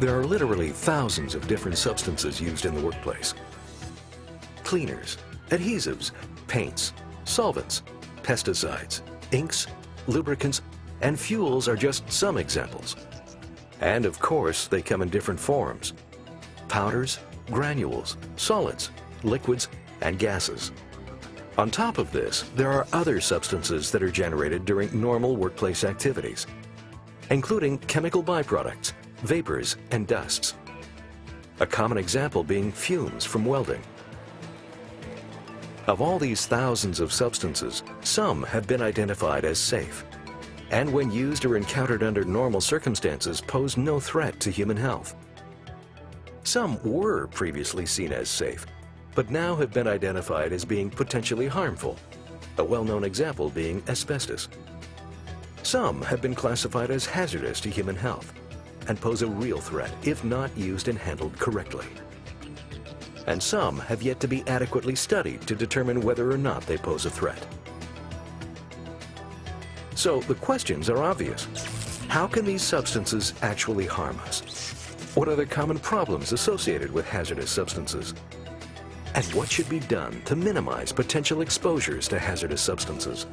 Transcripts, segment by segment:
There are literally thousands of different substances used in the workplace. Cleaners, adhesives, paints, solvents, pesticides, inks, lubricants, and fuels are just some examples. And of course, they come in different forms: powders, granules, solids, liquids, and gases. On top of this, there are other substances that are generated during normal workplace activities, including chemical byproducts, vapors, and dusts. A common example being fumes from welding. Of all these thousands of substances, some have been identified as safe, and when used or encountered under normal circumstances pose no threat to human health. Some were previously seen as safe, but now have been identified as being potentially harmful, a well-known example being asbestos. Some have been classified as hazardous to human health and pose a real threat if not used and handled correctly. And some have yet to be adequately studied to determine whether or not they pose a threat. So the questions are obvious. How can these substances actually harm us? What are the common problems associated with hazardous substances? And what should be done to minimize potential exposures to hazardous substances?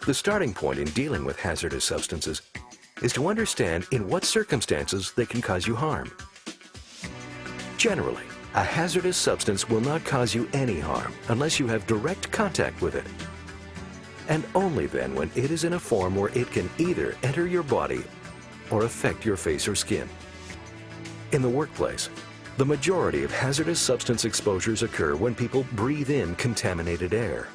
The starting point in dealing with hazardous substances is to understand in what circumstances they can cause you harm. Generally, a hazardous substance will not cause you any harm unless you have direct contact with it, and only then when it is in a form where it can either enter your body or affect your face or skin. In the workplace, the majority of hazardous substance exposures occur when people breathe in contaminated air.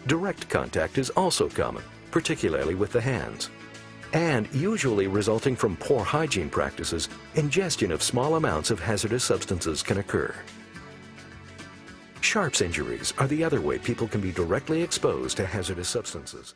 Direct contact is also common, particularly with the hands. And usually resulting from poor hygiene practices, ingestion of small amounts of hazardous substances can occur. Sharps injuries are the other way people can be directly exposed to hazardous substances.